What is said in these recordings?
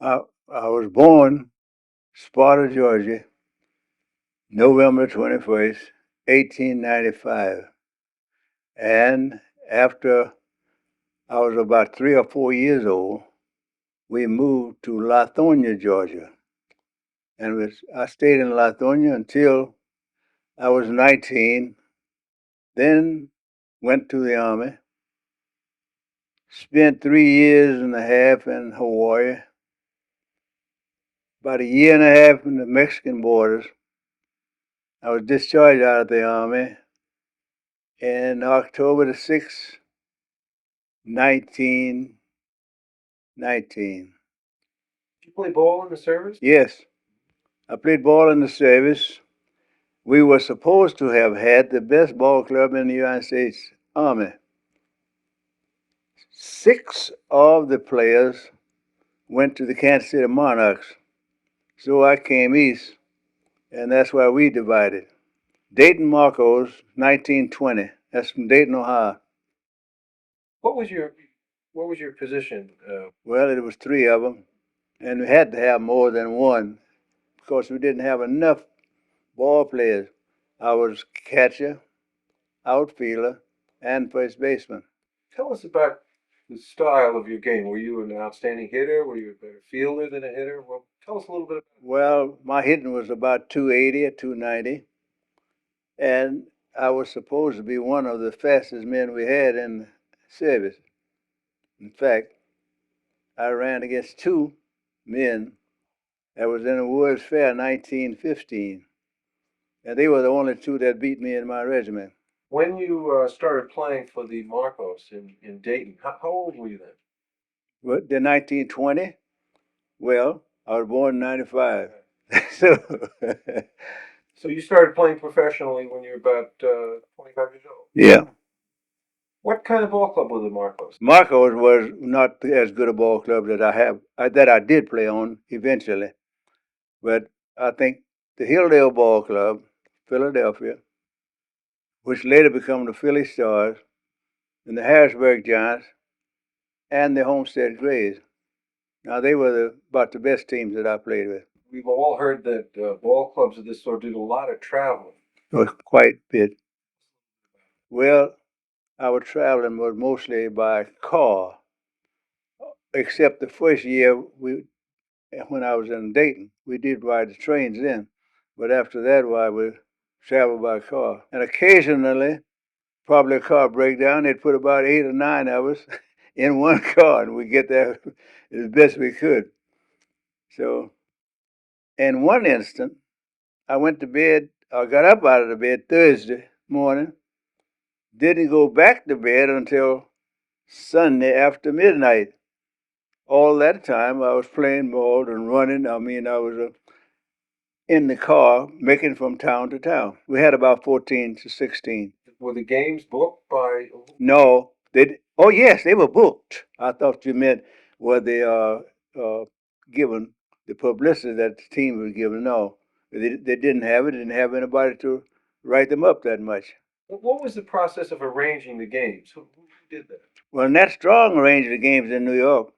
I, I was born Sparta, Georgia, November 21st, 1895. And after I was about 3 or 4 years old, we moved to Lithonia, Georgia. And I stayed in Lithonia until I was 19, then went to the Army, spent 3 years and a half in Hawaii, about a year and a half in the Mexican borders. I was discharged out of the Army in October 1919. Did you play ball in the service? Yes, I played ball in the service. We were supposed to have had the best ball club in the United States Army. 6 of the players went to the Kansas City Monarchs. So I came east, and that's why we divided. Dayton Marcos, 1920. That's from Dayton, Ohio. What was your what was your position? Well, it was 3 of them, and we had to have more than one because we didn't have enough ball players. I was catcher, outfielder, and first baseman. Tell us about the style of your game. Were you an outstanding hitter? Were you a better fielder than a hitter? Well, tell us a little bit. Well, my hitting was about 280 or 290, and I was supposed to be one of the fastest men we had in the service. In fact, I ran against 2 men that was in the World's Fair 1915, and they were the only 2 that beat me in my regiment. When you started playing for the Marcos in Dayton, how old were you then? What, the 1920? Well, I was born in 95. so, So you started playing professionally when you were about 25 years old. yeah. What kind of ball club was the Marcos? Marcos was not as good a ball club that I did play on eventually, but I think the Hilldale Ball Club, Philadelphia, which later became the Philly Stars, and the Harrisburg Giants, and the Homestead Grays. Now they were about the best teams that I played with. We've all heard that ball clubs of this sort did a lot of traveling. It was quite a bit. Well, our traveling was mostly by car, except the first year when I was in Dayton, we did ride the trains then. But after that, I would travel by car. And occasionally, probably a car breakdown, they'd put about 8 or 9 of us in one car, and we'd get there as best we could. So, in one instant, I got up out of the bed Thursday morning, didn't go back to bed until Sunday after midnight. All that time, I was playing ball and running. I was in the car, making from town to town. We had about 14 to 16. Were the games booked by? No, oh yes, they were booked. I thought you meant were they given the publicity that the team was given. No, they didn't have it. Didn't have anybody to write them up that much. What was the process of arranging the games? Who did that? Well, Nat Strong arranged the games in New York,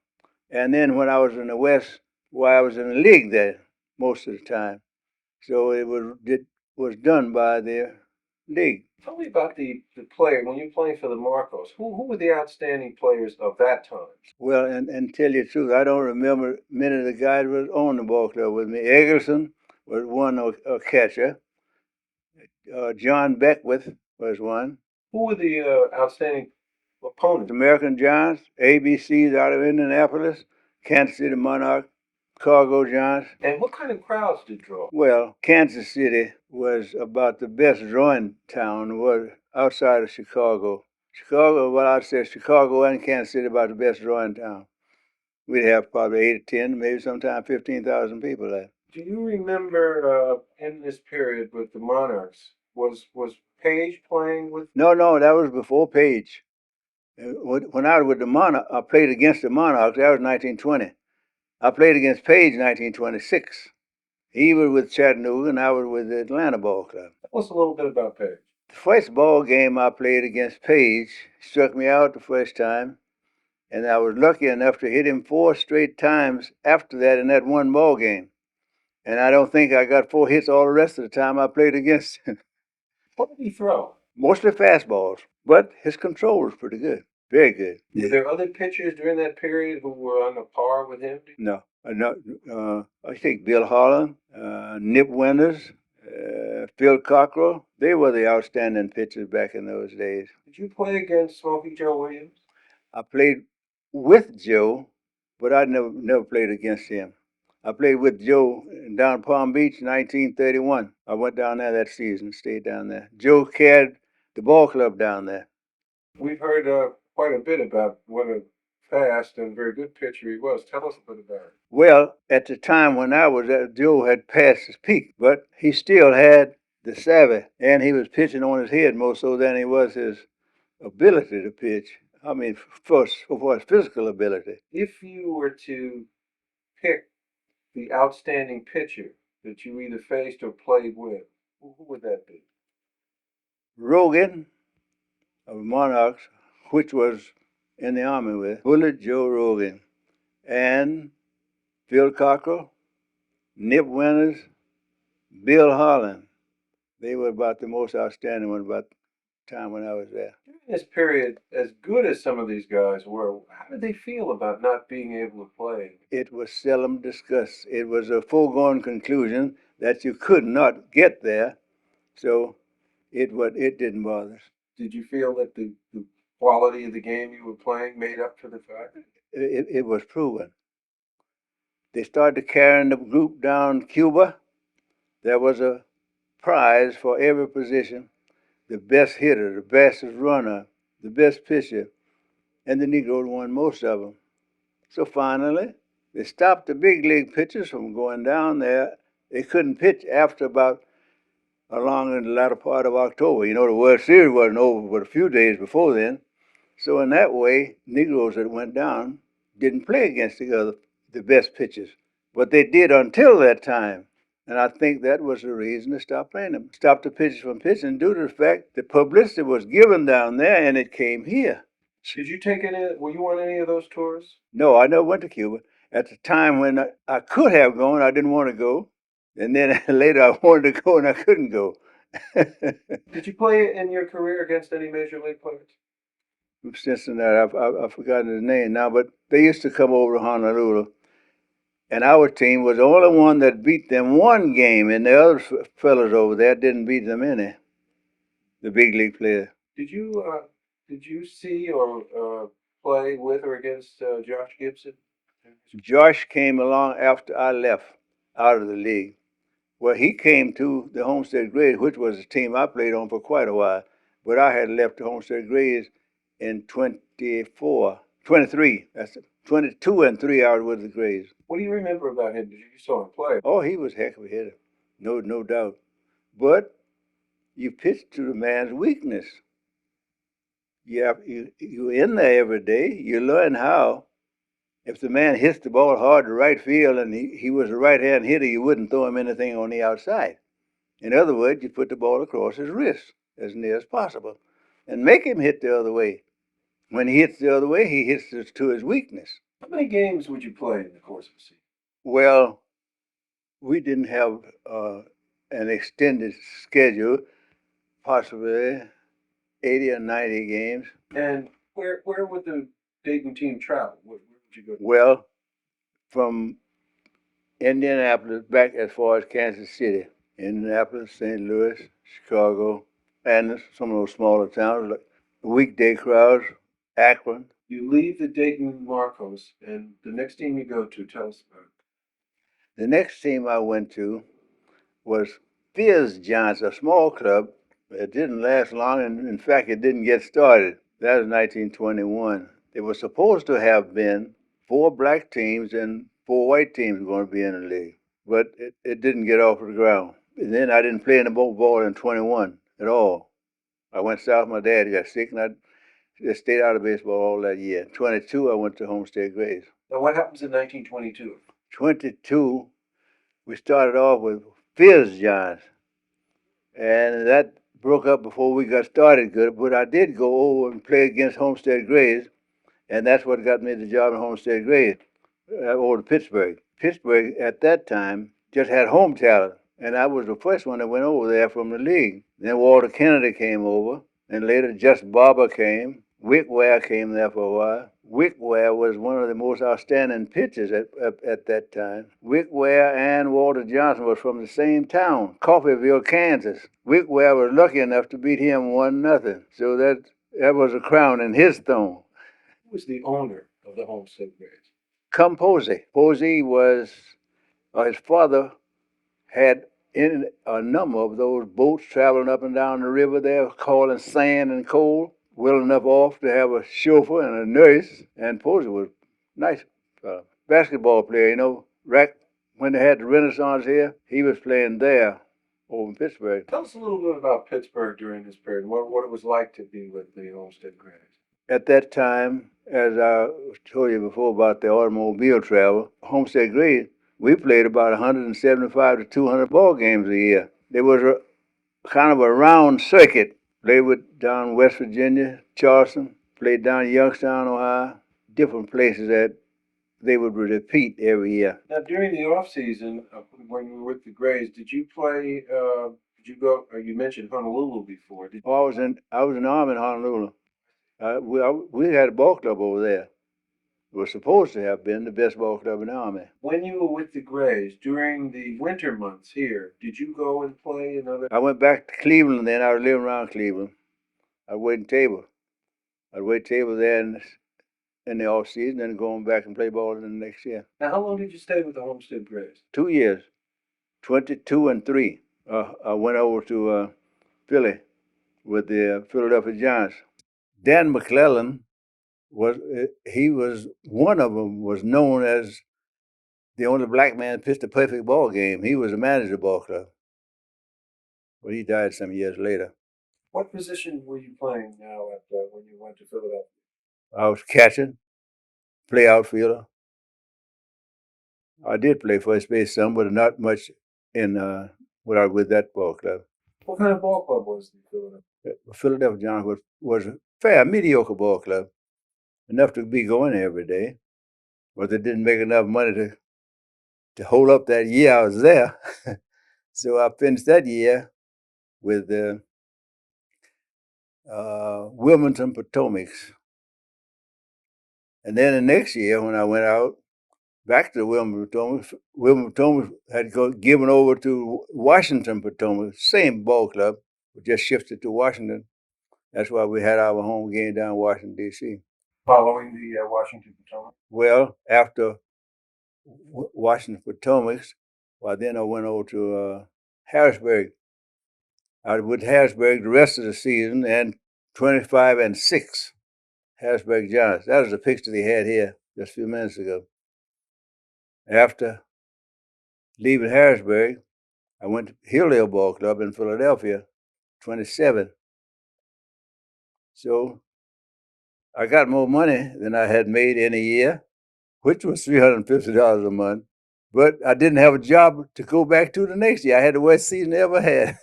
and then when I was in the West, well, I was in the league there most of the time. So it was done by the league. Tell me about the player when you're playing for the Marcos. Who were the outstanding players of that time? Well, and tell you the truth, I don't remember many of the guys was on the ball club with me. Eggerson was one a catcher. John Beckwith was one. Who were the outstanding opponents? American Giants, ABCs out of Indianapolis, Kansas City Monarch, Chicago Giants. And what kind of crowds did draw? Well, Kansas City was about the best drawing town was outside of Chicago. Well, I'd say Chicago and Kansas City about the best drawing town. We'd have probably 8 or 10, maybe sometimes 15,000 people there. Do you remember in this period with the Monarchs was Page playing with? No, that was before Page. When I was with the Monarchs, I played against the Monarchs. That was 1920. I played against Page 1926. He was with Chattanooga, and I was with the Atlanta Ball Club. Tell us a little bit about Page. The first ball game I played against Page struck me out the first time, And I was lucky enough to hit him 4 straight times after that in that one ball game. And I don't think I got 4 hits all the rest of the time I played against him. What did he throw? Mostly fastballs, but his control was pretty good. Very good. Were there other pitchers during that period who were on a par with him? No. I think Bill Holland, Nip Winters, Phil Cockrell, they were the outstanding pitchers back in those days. Did you play against Smokey Joe Williams? I played with Joe, but I never played against him. I played with Joe down Palm Beach, 1931. I went down there that season, stayed down there. Joe carried the ball club down there. We've heard quite a bit about what a fast and very good pitcher he was. Tell us a bit about it. Well, at the time when I was there, Joe had passed his peak, but he still had the savvy, and he was pitching on his head more so than he was his ability to pitch. I mean, for his physical ability. If you were to pick the outstanding pitcher that you either faced or played with, who would that be? Rogan of Monarchs, which was in the Army with Bullet Joe Rogan, and Phil Cockrell, Nip Winters, Bill Holland. They were about the most outstanding one about the time when I was there. During this period, as good as some of these guys were, how did they feel about not being able to play? It was seldom discussed. It was a foregone conclusion that you could not get there, so it didn't bother us. Did you feel that the quality of the game you were playing made up for the fact? It was proven. They started carrying the group down Cuba. There was a prize for every position: the best hitter, the fastest runner, the best pitcher, and the Negroes won most of them. So finally, they stopped the big league pitchers from going down there. They couldn't pitch after about along in the latter part of October. You know, the World Series wasn't over but a few days before then. So in that way, Negroes that went down didn't play against the best pitchers. But they did until that time. And I think that was the reason to stop playing them. Stop the pitchers from pitching due to the fact the publicity was given down there and it came here. Did you take any? Were you on any of those tours? No, I never went to Cuba. At the time when I could have gone, I didn't want to go. And then later I wanted to go and I couldn't go. Did you play in your career against any major league players? From Cincinnati, I've forgotten his name now, but they used to come over to Honolulu. And our team was the only one that beat them one game, and the other fellas over there didn't beat them any, the big league players. Did you see or play with or against Josh Gibson? Josh came along after I left out of the league. Well, he came to the Homestead Grays, which was a team I played on for quite a while. But I had left the Homestead Grays in 23. That's 22 and 3 hours with the Grays. What do you remember about him? Did you saw him play? Oh, he was a heck of a hitter. No doubt. But you pitch to the man's weakness. You're in there every day. You learn how. If the man hits the ball hard to right field and he was a right-hand hitter, you wouldn't throw him anything on the outside. In other words, you put the ball across his wrist as near as possible and make him hit the other way. When he hits the other way, he hits to his weakness. How many games would you play in the course of a season? Well, we didn't have an extended schedule, possibly 80 or 90 games. And where would the Dayton team travel? Where would you go? Well, from Indianapolis back as far as Kansas City, Indianapolis, St. Louis, Chicago, and some of those smaller towns like weekday crowds, Akron. You leave the Dayton Marcos, and the next team you go to, tell us about it. The next team I went to was Fizz Giants, a small club. It didn't last long, and in fact, it didn't get started. That was 1921. It was supposed to have been 4 black teams and 4 white teams going to be in the league, but it didn't get off the ground. And then I didn't play in the ball in 21 at all. I went south. My dad got sick, and I just stayed out of baseball all that year. 22, I went to Homestead Grays. Now, what happens in 1922? 22, we started off with Fizz Giants, and that broke up before we got started good. But I did go over and play against Homestead Grays, And that's what got me the job at Homestead Grade over to Pittsburgh. Pittsburgh at that time just had home talent, and I was the first one that went over there from the league. Then Walter Kennedy came over, and later Just Barber came. Wick Ware came there for a while. Wick Ware was one of the most outstanding pitchers at that time. Wick Ware and Walter Johnson was from the same town, Coffeeville, Kansas. Wick Ware was lucky enough to beat him 1-0. So that was a crown in his throne. Who was the owner of the Homestead Grades? Come Posey. Posey was, his father had in a number of those boats traveling up and down the river there, hauling sand and coal, well enough off to have a chauffeur and a nurse. And Posey was a nice basketball player, Right when they had the Renaissance here, he was playing there over in Pittsburgh. Tell us a little bit about Pittsburgh during this period, what it was like to be with the Homestead Grades. At that time, as I told you before about the automobile travel, Homestead Grade, we played about 175 to 200 ball games a year. There was a kind of a round circuit. Played with down West Virginia, Charleston, played down Youngstown, Ohio, different places that they would repeat every year. Now, during the off season, when you were with the Grays, did you play? Did you go? Or you mentioned Honolulu before. I was in the Army in Honolulu. We had a ball club over there. It was supposed to have been the best ball club in the Army. When you were with the Grays during the winter months here, did you go and play another? I went back to Cleveland. Then I was living around Cleveland. I'd wait table. I'd wait table there in the off season, and going back and play ball in the next year. Now, how long did you stay with the Homestead Grays? 2 years, 22 and 3. I went over to Philly with the Philadelphia Giants. Dan McClellan was one of them was known as the only black man that pitched a perfect ball game. He was the manager of the ball club. Well, he died some years later. What position were you playing now when you went to Philadelphia? I was catching, play outfielder. I did play first base some, but not much in when I was with that ball club. What kind of ball club was the Philadelphia? Philadelphia Giants was a fair, mediocre ball club, enough to be going every day, but they didn't make enough money to hold up that year I was there. So I finished that year with the Wilmington Potomacs. And then the next year, when I went out back to Wilmington Potomac had given over to Washington Potomac, same ball club, but just shifted to Washington. That's why we had our home game down in Washington, D.C. Following the Washington Potomac? Well, after Washington Potomac, then I went over to Harrisburg. I was with Harrisburg the rest of the season, and 25 and 6, Harrisburg Giants. That was the picture they had here just a few minutes ago. After leaving Harrisburg, I went to Hilldale Ball Club in Philadelphia, 27. So I got more money than I had made in a year, which was $350 a month. But I didn't have a job to go back to the next year. I had the worst season I ever had.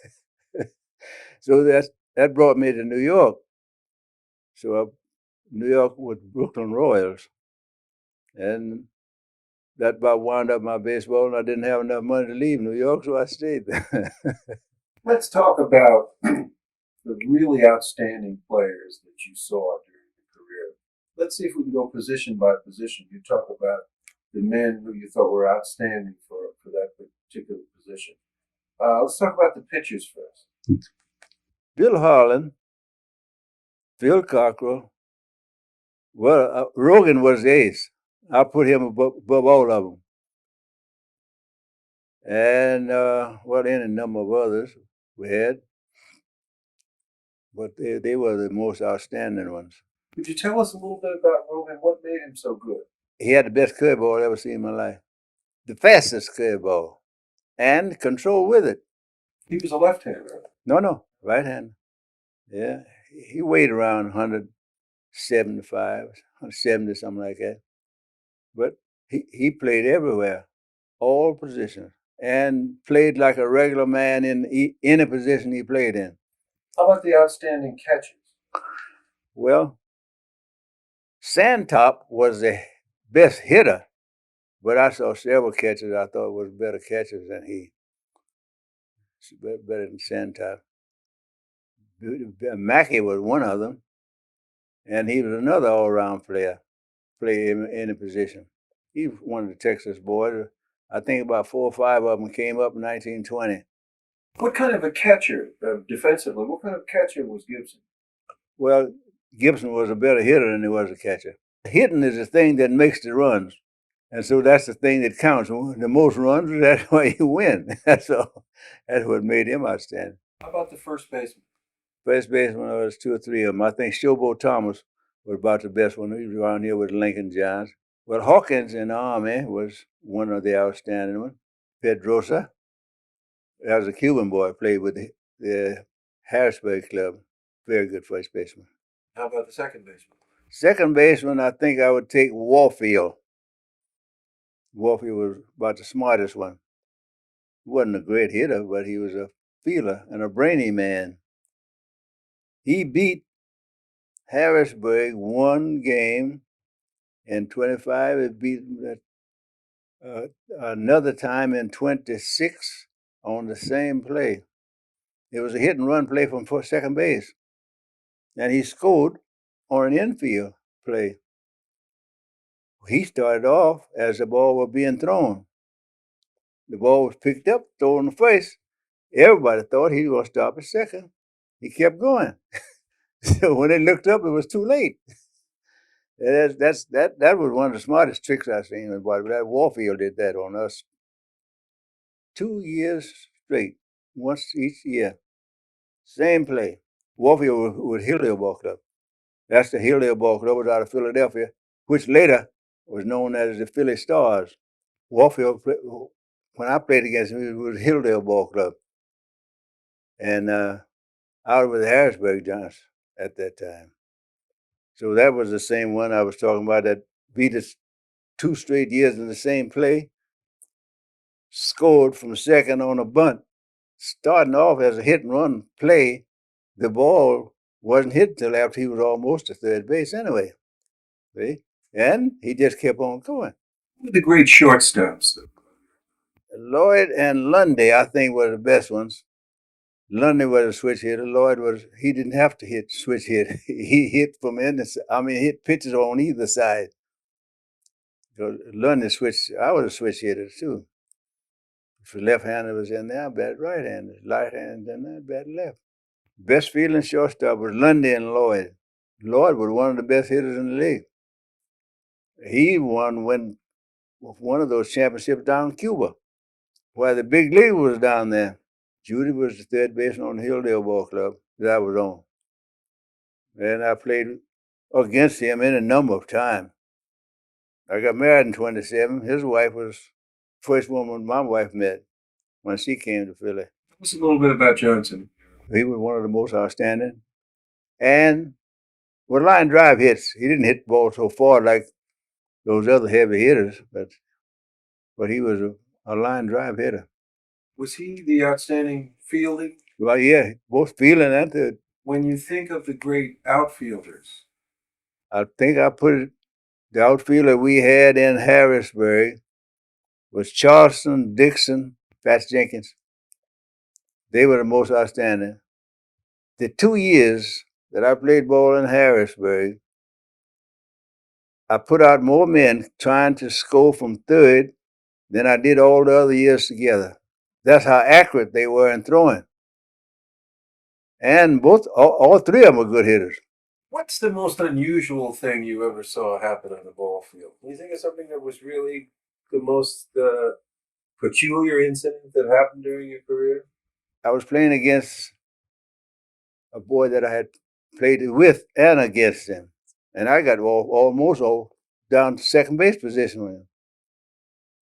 So that brought me to New York. So New York with Brooklyn Royals. And that about wound up my baseball, and I didn't have enough money to leave New York, so I stayed there. Let's talk about the really outstanding players that you saw during your career. Let's see if we can go position by position. You talk about the men who you thought were outstanding for that particular position. Let's talk about the pitchers first. Bill Harlan, Phil Cockrell. Well, Rogan was the ace. I put him above all of them. And, any number of others we had. But they were the most outstanding ones. Could you tell us a little bit about Rogan? What made him so good? He had the best curveball I've ever seen in my life. The fastest curveball. And control with it. He was a left-hander. No, right-hander. Yeah, he weighed around 175, 170, something like that. But he played everywhere, all positions, and played like a regular man in any position he played in. How about the outstanding catches? Well, Sandtop was the best hitter, but I saw several catchers I thought was better catchers than he. Better than Sandtop. Mackey was one of them, and he was another all-around player, play in any position. He was one of the Texas boys. I think about 4 or 5 of them came up in 1920. What kind of a catcher, defensively? What kind of catcher was Gibson? Well, Gibson was a better hitter than he was a catcher. Hitting is the thing that makes the runs. And so that's the thing that counts. The most runs, that's why you win. That's what made him outstanding. How about the first baseman? First baseman was 2 or 3 of them. I think Showboat Thomas was about the best one. He was around here with Lincoln Giants. Well, Hawkins in the Army was one of the outstanding ones. Pedrosa, that was a Cuban boy, played with the Harrisburg club. Very good first baseman. How about the second baseman? Second baseman, I think I would take Warfield. Warfield was about the smartest one. He wasn't a great hitter, but he was a feeler and a brainy man. He beat Harrisburg one game in 25. It beat another time in 26 on the same play. It was a hit and run play from second base. And he scored on an infield play. He started off as the ball was being thrown. The ball was picked up, thrown in the face. Everybody thought he was going to stop at second. He kept going. So when they looked up, it was too late. That was one of the smartest tricks I've seen. That Warfield did that on us 2 years straight, once each year. Same play. Warfield with Hillsdale Ball Club. That's the Hillsdale Ball Club, was out of Philadelphia, which later was known as the Philly Stars. Warfield, when I played against him, it was Hillsdale Ball Club. And I was with the Harrisburg Giants at that time. So that was the same one I was talking about that beat us 2 straight years in the same play. Scored from second on a bunt. Starting off as a hit and run play, the ball wasn't hit till after he was almost to third base anyway. See? And he just kept on going. Who were the great shortstops? Lloyd and Lundy, I think, were the best ones. Lundy was a switch hitter. He didn't have to hit switch hit. He hit from hit pitches on either side. So Lundy switched. I was a switch hitter too. If the left-hander was in there, I bat right-handed. Right-handed in there, I bat left. Best fielding shortstop was Lundy and Lloyd. Lloyd was one of the best hitters in the league. He won one of those championships down in Cuba, while the big league was down there. Judy was the third baseman on the Hillsdale Ball Club that I was on. And I played against him any number of times. I got married in 27. His wife was the first woman my wife met when she came to Philly. Tell us a little bit about Johnson. He was one of the most outstanding. And with line drive hits, he didn't hit the ball so far like those other heavy hitters, but he was a line drive hitter. Was he the outstanding fielding? Well, yeah, both fielding and the. When you think of the great outfielders, I think I put it, the outfielder we had in Harrisburg was Charleston, Dixon, Fats Jenkins. They were the most outstanding. The 2 years that I played ball in Harrisburg, I put out more men trying to score from third than I did all the other years together. That's how accurate they were in throwing. And all 3 of them were good hitters. What's the most unusual thing you ever saw happen on the ball field? Can you think of something that was really the most peculiar incident that happened during your career? I was playing against a boy that I had played with and against him. And I got almost all down to second base position with him.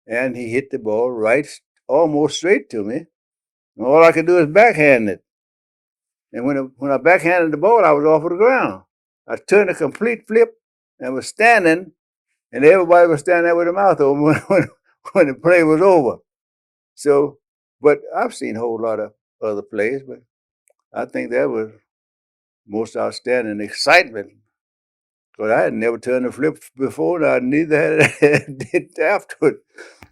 And he hit the ball right, almost straight to me. And all I could do is backhand it. And when I backhanded the ball, I was off of the ground. I turned a complete flip and was standing, and everybody was standing there with their mouth open when the play was over. So, but I've seen a whole lot of other plays, but I think that was most outstanding excitement Because I had never turned a flip before, and I neither had did afterward.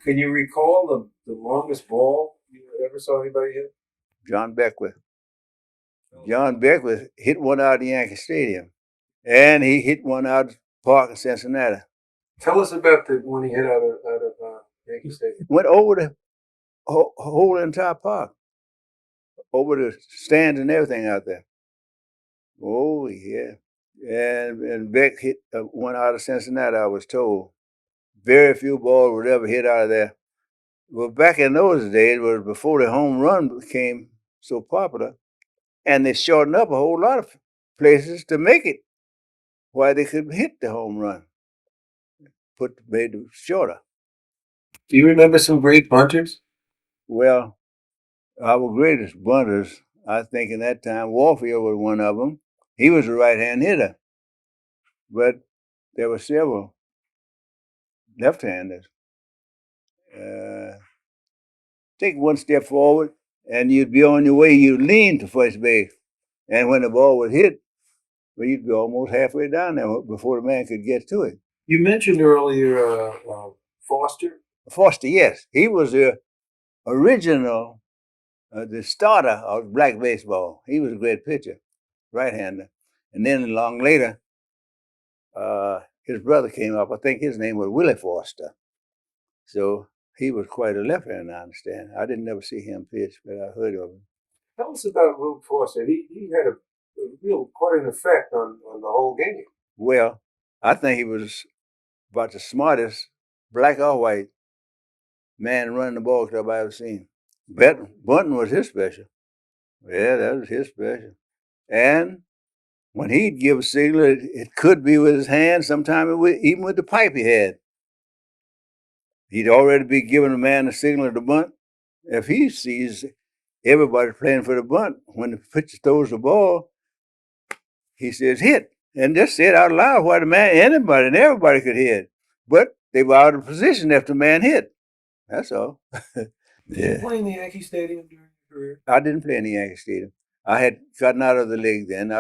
Can you recall the longest ball you ever saw anybody hit? John Beckwith. John Beckwith hit one out of Yankee Stadium, and he hit one out of the park in Cincinnati. Tell us about the when he hit out of Yankee Stadium. Went over the whole entire park, over the stands and everything out there. Oh yeah, and Beck hit one out of Cincinnati. I was told very few balls would ever hit out of there. Well, back in those days, was before the home run became so popular, and they shortened up a whole lot of places to make it why they could hit the home run. Made it shorter. Do you remember some great bunters? Well, our greatest bunters, I think, in that time, Warfield was one of them. He was a right-hand hitter, but there were several left-handers. Take one step forward, and you'd be on your way. You'd lean to first base, and when the ball would hit, well, you'd be almost halfway down there before the man could get to it. You mentioned earlier Foster. Foster, yes, he was the original, the starter of black baseball. He was a great pitcher, right-hander, and then long later, his brother came up. I think his name was Willie Foster. So he was quite a left-hander, I understand. I didn't never see him pitch, but I heard of him. Tell us about Willie Foster. He had a real quite an effect on the whole game. Well, I think he was about the smartest black or white man running the ball club I ever seen. Bunting was his special. Yeah, that was his special. And when he'd give a signal, it could be with his hand, sometimes even with the pipe he had. He'd already be giving a man a signal to bunt. If he sees everybody playing for the bunt, when the pitcher throws the ball, he says hit. And just say it out loud while the man, anybody and everybody could hit. But they were out of position if the man hit. That's all. Did you play in the Yankee Stadium during your career? I didn't play in the Yankee Stadium. I had gotten out of the league then.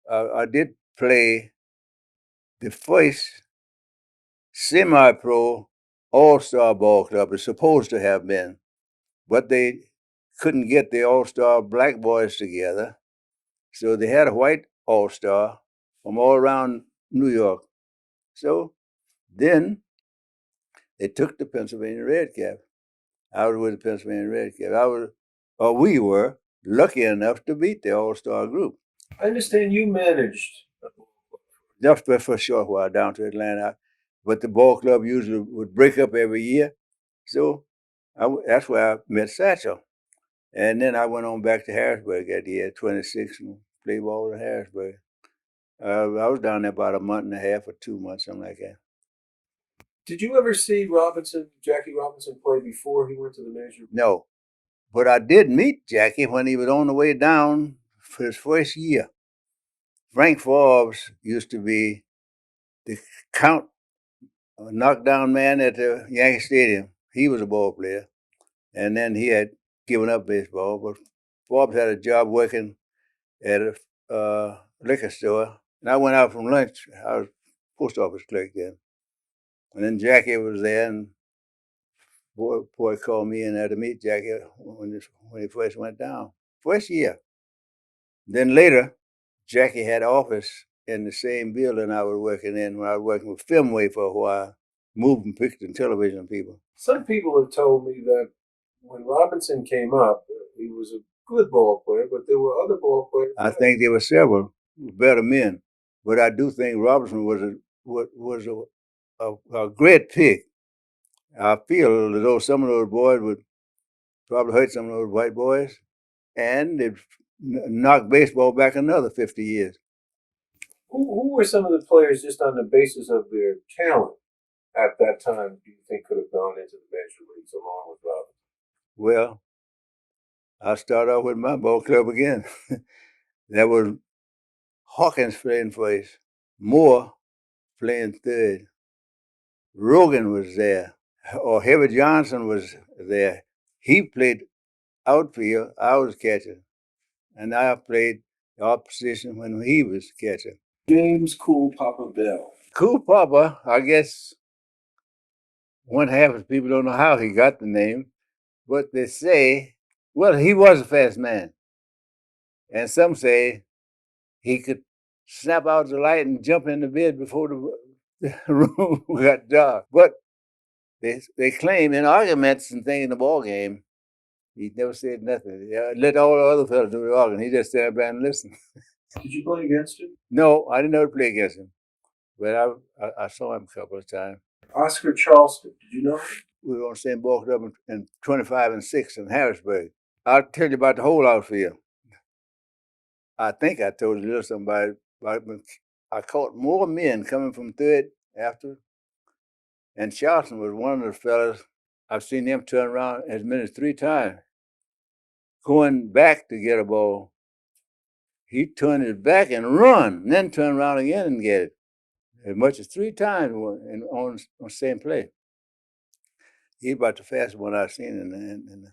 I did play the first semi-pro all-star ball club. It's supposed to have been, but they couldn't get the all-star black boys together. So they had a white all-star from all around New York. So then they took the Pennsylvania Redcaps. I was with the Pennsylvania Redcaps. We were lucky enough to beat the all-star group. I understand you managed. Just for a short while down to Atlanta. But the ball club usually would break up every year. So that's where I met Satchel. And then I went on back to Harrisburg at the year 26 and played ball in Harrisburg. I was down there about a month and a half or 2 months, something like that. Did you ever see Jackie Robinson, play before he went to the major? No. But I did meet Jackie when he was on the way down for his first year. Frank Forbes used to be the knockdown man at the Yankee Stadium. He was a ball player. And then he had given up baseball. But Forbes had a job working at a liquor store. And I went out from lunch. I was post office clerk then. And then Jackie was there, and boy called me in there to meet Jackie when he first went down. First year. Then later, Jackie had office in the same building I was working in when I was working with Filmway for a while, moving picture and television people. Some people have told me that when Robinson came up, he was a good ball player, but there were other ball players. I think there were several better men, but I do think Robinson was a great pick. I feel as though some of those boys would probably hurt some of those white boys, and they'd knock baseball back another 50 years. Who were some of the players, just on the basis of their talent at that time, do you think could have gone into the major leagues along with Robinson? Well, I'll start off with my ball club again. That was Hawkins playing first, Moore playing third, Rogan was there, or Heavy Johnson was there. He played outfield, I was catcher, and I played the opposition when he was catcher. James Cool Papa Bell. Cool Papa, I guess one half of people don't know how he got the name, but they say, well, he was a fast man. And some say he could snap out the light and jump in the bed before the room got dark. But they claim in arguments and things in the ball game, he never said nothing. Let all the other fellas do the arguing. He just stand back and listen. Did you play against him? No, I didn't know to play against him, but I saw him a couple of times. Oscar Charleston. Did you know him? We were on the same ball club in 25-6 in Harrisburg. I'll tell you about the whole outfield. I think I told you a little something about it. I caught more men coming from third after, and Charleston was one of the fellas. I've seen him turn around as many as 3 times. Going back to get a ball, he turned his back and run, and then turn around again and get it. As much as 3 times on the same play. He's about the fastest one I've seen.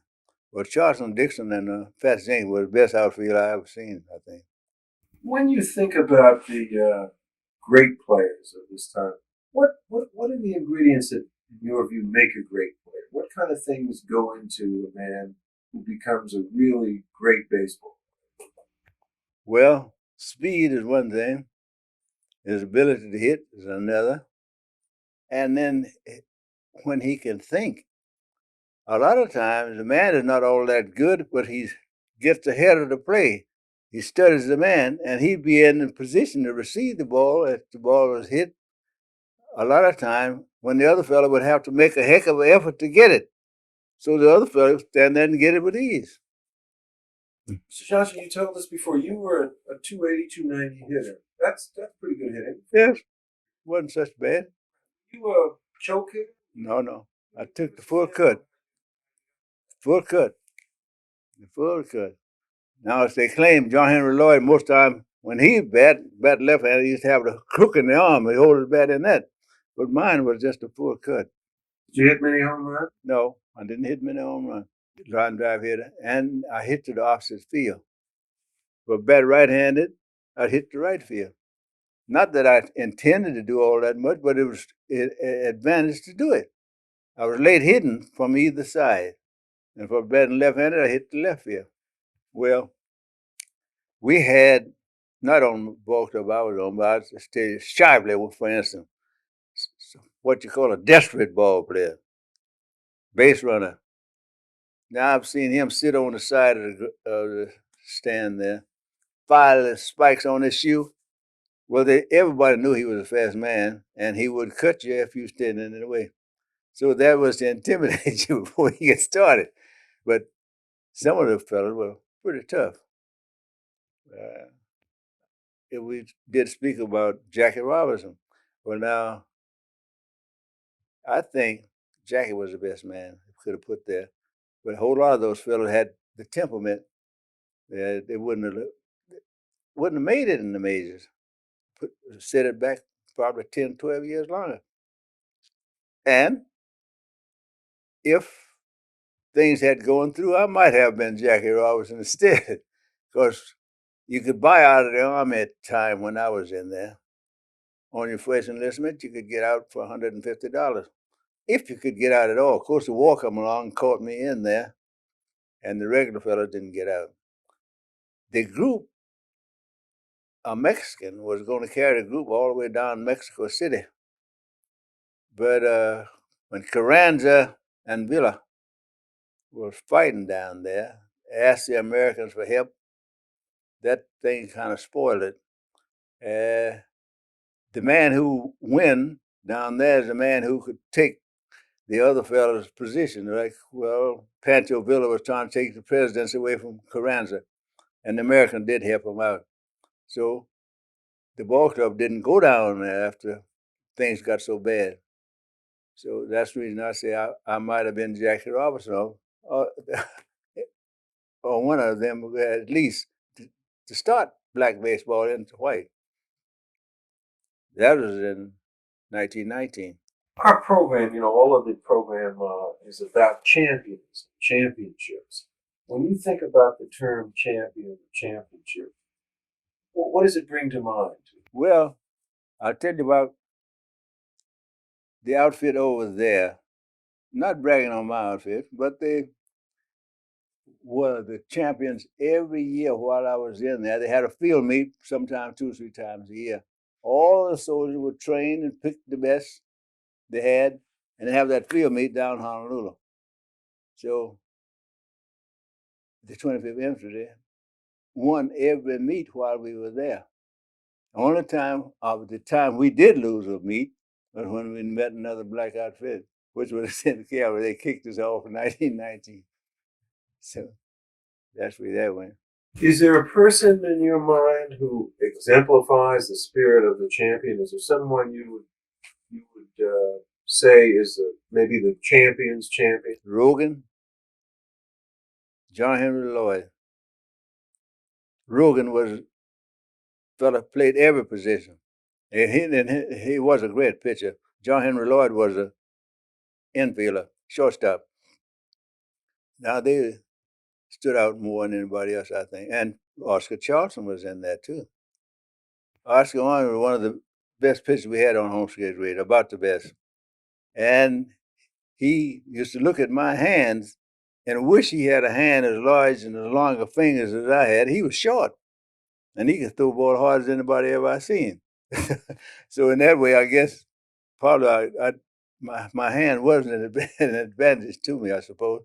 Well, Charleston, Dixon, and Fats Jenkins were the best outfield I ever seen, I think. When you think about the great players of this time, what are the ingredients that, in your view, make a great player? What kind of things go into a man who becomes a really great baseball player? Well, speed is one thing. His ability to hit is another. And then when he can think, a lot of times the man is not all that good, but he gets ahead of the play. He studies the man, and he'd be in a position to receive the ball if the ball was hit. A lot of time when the other fellow would have to make a heck of an effort to get it. So the other fellow would stand there and get it with ease. Mr. Johnson, you told us before you were a 280, 290 hitter. That's pretty good hitting. Yes, wasn't such bad. You a choke hitter? No. I took the full cut. Full cut. The full cut. Now, as they claim, John Henry Lloyd, most time when he bat left hand, he used to have the crook in the arm. He hold his bat in that. But mine was just a full cut. Did you hit many home runs? No, I didn't hit many home runs. Line drive hitter, and I hit to the opposite field. But bat right-handed, I'd hit the right field. Not that I intended to do all that much, but it was an advantage to do it. I was late hitting from either side. And for batting left-handed, I hit the left field. Well, we had, not on the ball club I was on, but I'll just tell you, Shively, for instance, what you call a desperate ball player, base runner. Now I've seen him sit on the side of the stand there, fire the spikes on his shoe. Well, everybody knew he was a fast man, and he would cut you if you stood in the way. So that was to intimidate you before you get started. But some of the fellas were pretty tough. We did speak about Jackie Robinson. Well, now, I think Jackie was the best man could have put there. But a whole lot of those fellas had the temperament that they wouldn't have made it in the majors. Set it back probably 10, 12 years longer. And if things had gone through, I might have been Jackie Robinson instead. Because you could buy out of the Army at the time when I was in there. On your first enlistment, you could get out for $150. If you could get out at all. Of course, the war come along and caught me in there, and the regular fellows didn't get out. The group, a Mexican, was going to carry the group all the way down Mexico City. But when Carranza and Villa was fighting down there, asked the Americans for help, that thing kind of spoiled it. The man who win down there is the man who could take the other fellow's position. Like, well, Pancho Villa was trying to take the presidency away from Carranza, and the Americans did help him out. So the ball club didn't go down there after things got so bad. So that's the reason I say I might have been Jackie Robinson, or one of them, at least to start black baseball into white. That was in 1919. Our program, all of the program is about championships. When you think about the term champion or championship, what does it bring to mind? Well, I'll tell you about the outfit over there. Not bragging on my outfit, but they were the champions every year while I was in there. They had a field meet, sometimes 2 or 3 times a year. All the soldiers were trained and picked the best they had, and they have that field meet down Honolulu. So the 25th Infantry won every meet while we were there. The only time of the time we did lose a meet was when we met another black outfit, which was in the cavalry. They kicked us off in 1919. So that's where that went. Is there a person in your mind who exemplifies the spirit of the champion? Is there someone you would say is maybe the champion's champion? Rogan, John Henry Lloyd. Rogan was fella played every position, and he was a great pitcher. John Henry Lloyd was a infielder, shortstop. Now they stood out more than anybody else, I think. And Oscar Charleston was in that too. Oscar was one of the best pitchers we had on Homestead Radio, about the best. And he used to look at my hands and wish he had a hand as large and as long a fingers as I had. He was short, and he could throw the ball hard as anybody ever I seen. So in that way, I guess probably my hand wasn't an advantage to me, I suppose.